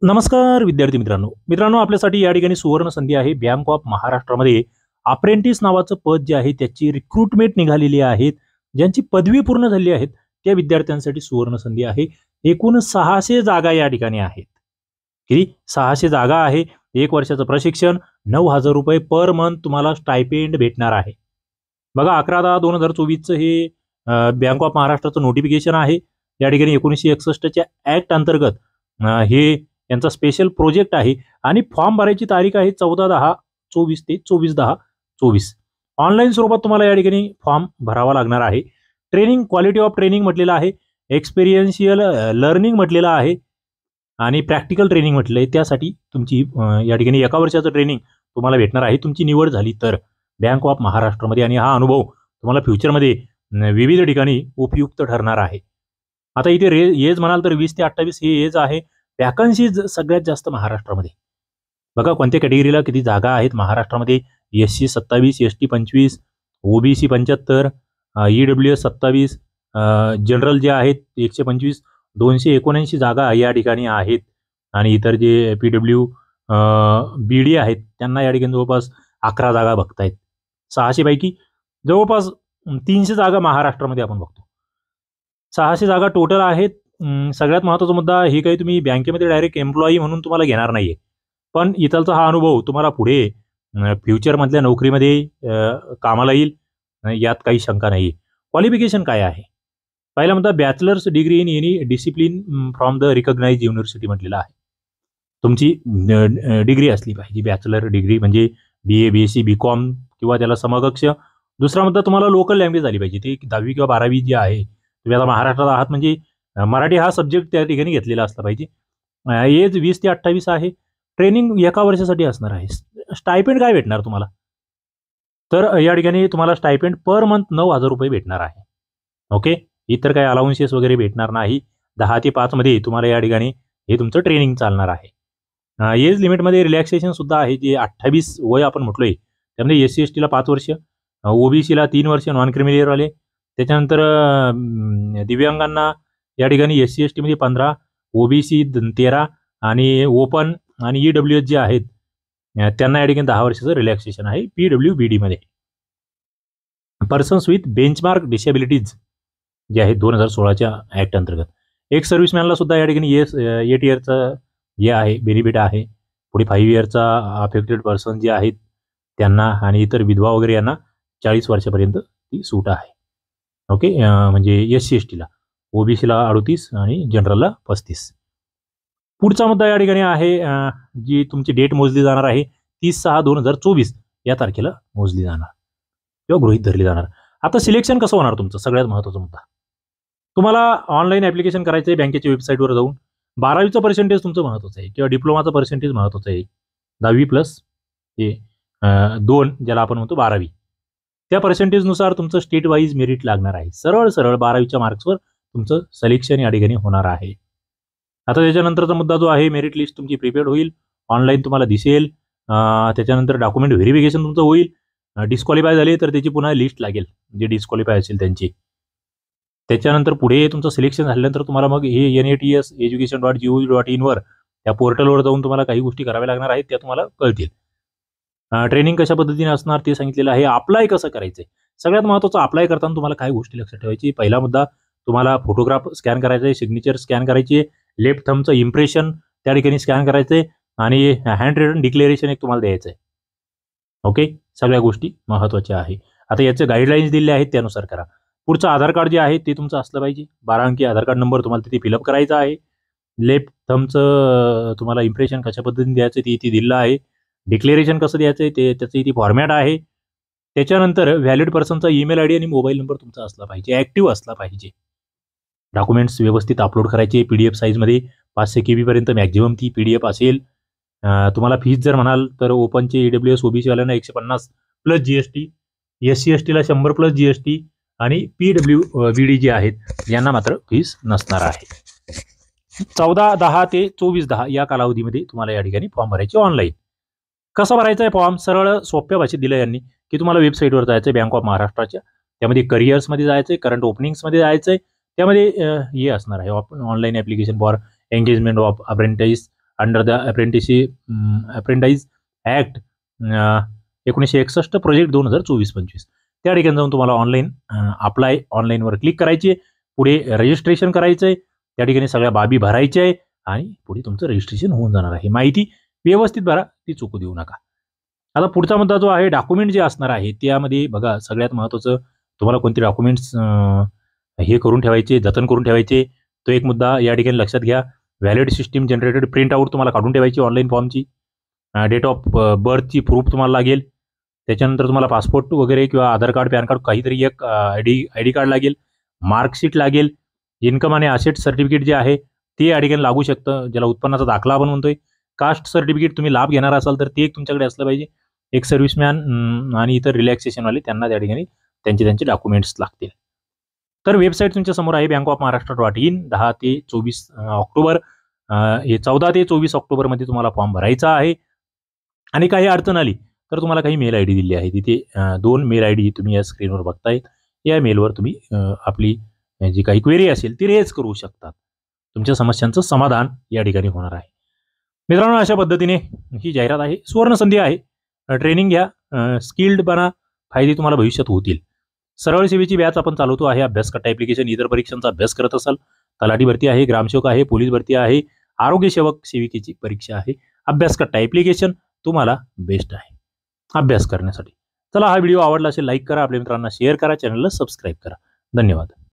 नमस्कार विद्यार्थी मित्रांनो आपल्यासाठी या ठिकाणी सुवर्ण संधी आहे। बँक ऑफ महाराष्ट्रामध्ये अप्रेंटिस नावाचं पद जे आहे त्याची रिक्रुटमेंट निघालेली आहे। ज्यांची पदवी पूर्ण झाली आहेत त्या विद्यार्थ्यांसाठी सुवर्ण संधी आहे। एकूण 600 जागा या ठिकाणी आहेत। किती 600 जागा आहे। 1 वर्षाचं प्रशिक्षण, 9000 रुपये पर मंथ तुम्हाला स्टायपेंड भेटणार आहे। बघा 11/10/2024 चं हे बँक ऑफ महाराष्ट्राचं नोटिफिकेशन आहे। या ठिकाणी 1961 च्या ऍक्ट अंतर्गत हे यांचा स्पेशल प्रोजेक्ट आहे आणि फॉर्म भरायची तारीख आहे 14/10/24 ते 24/10/24। ऑनलाईन स्वरूपात तुम्हाला या ठिकाणी फॉर्म भरावा लागणार आहे। ट्रेनिंग, क्वालिटी ऑफ ट्रेनिंग म्हटलेलं आहे, एक्सपिरियन्शियल लर्निंग म्हटलेलं आहे आणि प्रॅक्टिकल ट्रेनिंग म्हटलं आहे। त्यासाठी तुमची या ठिकाणी 1 वर्षाचं ट्रेनिंग तुम्हाला भेटणार आहे तुमची निवड झाली तर बँक ऑफ महाराष्ट्रामध्ये। आणि हा अनुभव तुम्हाला फ्युचरमध्ये विविध ठिकाणी उपयुक्त ठरणार आहे। आता इथे एज म्हणाल तर 20 ते 28 हे एज आहे। वॅकन्सीज सगळ्यात जास्त महाराष्ट्रामध्ये। बघा कोणत्या कॅटेगरीला किती जागा आहेत महाराष्ट्रामध्ये। SC 27, ST 25, OBC 75, EWS 27, general जे आहेत 125, 279 जागा या ठिकाणी आहेत। आणि इतर जे PW BD आहेत त्यांना या ठिकाणी जवळपास 11 जागा बघतायत। 600 पैकी जवळपास 300 जागा महाराष्ट्रामध्ये आपण बघतो। 600 जागा टोटल आहेत। सगळ्यात महत्त्वाचा मुद्दा हे काही तुम्ही बँकेमध्ये डायरेक्ट एम्प्लॉई म्हणून तुम्हाला घेणार नाहीये, पण इथलचा हा अनुभव तुम्हाला पुढे फ्युचरमधल्या नोकरीमध्ये कामाला येईल, यात काही शंका नाहीये। क्वालिफिकेशन काय आहे? पहिला मुद्दा bachelors degree in any discipline from the recognised university म्हटलेलं आहे। तुमची डिग्री असली पाहिजे। बॅचलर डिग्री म्हणजे BA BSc BCom किंवा त्याला समकक्ष। दुसरा मुद्दा तुम्हाला लोकल लँग्वेज आली पाहिजे। ती 10वी किंवा 12वी जी आहे, तुम्ही आता महाराष्ट्रात आहात म्हणजे मराठी हा सब्जेक्ट त्या ठिकाणी घेतलेला असला पाहिजे। एज 20 ते 28 आहे। ट्रेनिंग 1 वर्षासाठी असणार आहे। स्टायपेंड काय भेटणार तुम्हाला? तर या ठिकाणी तुम्हाला स्टायपेंड पर मंथ 9000 रुपये भेटणार आहे। ओके, इतर काही अलाउन्सेस वगैरे भेटणार नाही। 10 ते 5 मध्ये तुम्हाला या ठिकाणी हे तुमचं ट्रेनिंग चालणार आहे। एज लिमिटमध्ये रिलॅक्सेशन सुद्धा आहे, जे 28 वय आपण म्हटलोय त्यामध्ये SC ST ला 5 वर्ष, OBC ला 3 वर्ष, नॉन क्रिमिनल वाले। त्याच्यानंतर दिव्यांगांना या ठिकाणी SC ST मध्ये 15, OBC 13 आणि ओपन आणि EWS जे आहेत त्यांना या ठिकाणी 10 वर्षाचं रिलॅक्सेशन आहे PWBD मध्ये। पर्सन्स विथ बेंचमार्क डिसेबिलिटीज जे आहेत 2016च्या ऍक्ट अंतर्गत। एक सर्व्हिसमॅनला सुद्धा या ठिकाणी 8 इयरचा जे आहे बेनिफिट आहे। पुढे 5 इयरचा अफेक्टेड पर्सन जे आहेत त्यांना आणि इतर विधवा वगैरे यांना 40 वर्षापर्यंत ती सूट आहे। ओके, म्हणजे SC ST ला, OBC ला 38 आणि जनरलला 35। पुढचा मुद्दा या ठिकाणी आहे जी तुमची डेट मोजली जाणार आहे 30/6/2024 या तारखेला मोजली जाणार किंवा गृहीत धरली जाणार। आता सिलेक्शन कसं होणार तुमचं? सगळ्यात महत्त्वाचा मुद्दा, तुम्हाला ऑनलाईन ऍप्लिकेशन करायचं आहे बँकेच्या वेबसाईटवर जाऊन। 12वीचं पर्सेंटेज तुमचं महत्त्वाचं आहे किंवा डिप्लोमाचं पर्सेंटेज महत्त्वाचं आहे। 10वी प्लस हे 2 ज्याला आपण म्हणतो 12वी, त्या पर्सेंटेजनुसार तुमचं स्टेट वाईज मेरिट लागणार आहे। सरळ 12वीच्या मार्क्सवर तुमचं सिलेक्शन या ठिकाणी होणार आहे। आता त्याच्यानंतरचा मुद्दा जो आहे, मेरिट लिस्ट तुमची प्रिपेअर्ड होईल, ऑनलाईन तुम्हाला दिसेल। त्याच्यानंतर डॉक्युमेंट व्हेरिफिकेशन तुमचं होईल। डिस्क्वालिफाय झाले तर त्याची पुन्हा लिस्ट लागेल, जे डिस्क्वालिफाय असेल त्यांची। त्याच्यानंतर पुढे तुमचं सिलेक्शन झाल्यानंतर तुम्हाला मग हे NATS education.gov.in वर त्या पोर्टलवर जाऊन तुम्हाला काही गोष्टी कराव्या लागणार आहेत, त्या तुम्हाला कळतील। ट्रेनिंग कशा पद्धतीने असणार ते सांगितलेलं आहे। अप्लाय कसं करायचंय? सगळ्यात महत्त्वाचं, अप्लाय करताना तुम्हाला काय गोष्टी लक्षात ठेवायची? पहिला मुद्दा, तुम्हाला फोटोग्राफ स्कॅन करायचा आहे, सिग्नेचर स्कॅन करायची, लेफ्ट थंबचं इम्प्रेशन त्या ठिकाणी स्कॅन करायचंय आणि हँड रिटन डिक्लेरेशन एक तुम्हाला द्यायचं आहे। ओके, सगळ्या गोष्टी महत्त्वाच्या आहे। आता याचे गाईडलाईन्स दिले आहेत त्यानुसार करा। पुढचं आधार कार्ड जे आहे ते तुमचं असलं पाहिजे। 12 अंकी आधार कार्ड नंबर तुम्हाला तिथे फिलअप करायचा आहे। लेफ्ट थंबचं तुम्हाला इम्प्रेशन कशा पद्धतीने द्यायचं ते इथे दिलं आहे। डिक्लेरेशन कसं द्यायचं ते त्याचं इथे फॉर्मॅट आहे। त्याच्यानंतर व्हॅलिड पर्सनचा ईमेल ID आणि मोबाईल नंबर तुमचा असला पाहिजे, ऍक्टिव्ह असला पाहिजे। डॉक्युमेंट्स व्यवस्थित अपलोड करायचे PDF साईजमध्ये, 500 KB पर्यंत मॅक्झिमम ती PDF असेल। तुम्हाला फीज जर म्हणाल तर ओपनचे EWS OBC वाल्यांना 150 प्लस GST, SC ST ला 100 प्लस GST आणि PWBD जे आहेत यांना मात्र फीस नसणार आहे। 14/10 ते 24/10 या कालावधीमध्ये तुम्हाला या ठिकाणी फॉर्म भरायचे ऑनलाईन। कसा भरायचा आहे फॉर्म? सरळ सोप्या भाषेत दिलं यांनी की तुम्हाला वेबसाईटवर जायचं आहे बँक ऑफ महाराष्ट्राच्या, त्यामध्ये करिअर्समध्ये जायचं आहे, करंट ओपनिंग्समध्ये जायचं आहे। त्यामध्ये हे असणार आहे online application for engagement of apprentice under the apprentice act 1961 project 2024-25. त्या ठिकाणी जाऊन तुम्हाला ऑनलाईन अप्लाय ऑनलाईनवर क्लिक करायची आहे. पुढे रजिस्ट्रेशन करायचं आहे. त्या ठिकाणी सगळ्या बाबी भरायच्या आहे आणि पुढे तुमचं रजिस्ट्रेशन होऊन जाणार आहे. माहिती व्यवस्थित भरा, ती चुकू देऊ नका. आता पुढचा मुद्दा जो आहे डॉक्युमेंट जे असणार आहे त्यामध्ये बघा सगळ्यात महत्त्वाचं तुम्हाला कोणते डॉक्युमेंट्स हे करून ठेवायचे, जतन करून ठेवायचे, तो एक मुद्दा या ठिकाणी लक्षात घ्या. Valid system generated print out तुम्हाला काढून ठेवायची ऑनलाईन फॉर्मची. डेट ऑफ बर्थची प्रूफ तुम्हाला लागेल. त्याच्यानंतर तुम्हाला पासपोर्ट वगैरे किंवा आधार कार्ड, पॅन कार्ड काहीतरी एक आय डी कार्ड लागेल. मार्कशीट लागेल. इन्कम आणि असेट सर्टिफिकेट जे आहे ते या ठिकाणी लागू शकतं, ज्याला उत्पन्नाचा दाखला आपण म्हणतोय. कास्ट सर्टिफिकेट तुम्ही लाभ घेणार असाल तर ते एक तुमच्याकडे असलं पाहिजे. एक सर्व्हिसमॅन आणि इतर रिलॅक्सेशनवाले त्यांना त्या ठिकाणी त्यांचे डॉक्युमेंट्स लागतील. तर वेबसाईट तुमच्या समोर आहे bankofmaharashtra.in. 10 ते 24 ऑक्टोबर 14 ते 24 ऑक्टोबरमध्ये तुम्हाला फॉर्म भरायचा आहे. आणि काही अडचण आली तर तुम्हाला काही मेल आय डी दिली आहे. तिथे 2 मेल आय डी तुम्ही या स्क्रीनवर बघताय. या मेलवर तुम्ही आपली जी काही क्वेरी असेल ती रेज करू शकतात. तुमच्या समस्यांचं समाधान या ठिकाणी होणार आहे. मित्रांनो, अशा पद्धतीने ही जाहिरात आहे. सुवर्ण संधी आहे. ट्रेनिंग घ्या, स्किल्ड बना, फायदे तुम्हाला भविष्यात होतील. सरळ सेवेची बॅच आपण चालवतो आहे. अभ्यास कट्टा ॲप्लिकेशन. इतर परीक्षांचा अभ्यास करत असाल, तलाठी भरती आहे, ग्रामसेवक आहे, पोलीस भरती आहे, आरोग्य सेवक सेविकेची परीक्षा आहे. अभ्यास कट्टा ॲप्लिकेशन तुम्हाला बेस्ट आहे अभ्यास करण्यासाठी. चला, हा व्हिडिओ आवडला असेल लाईक करा, आपल्या मित्रांना शेअर करा, चॅनलला सबस्क्राईब करा. धन्यवाद.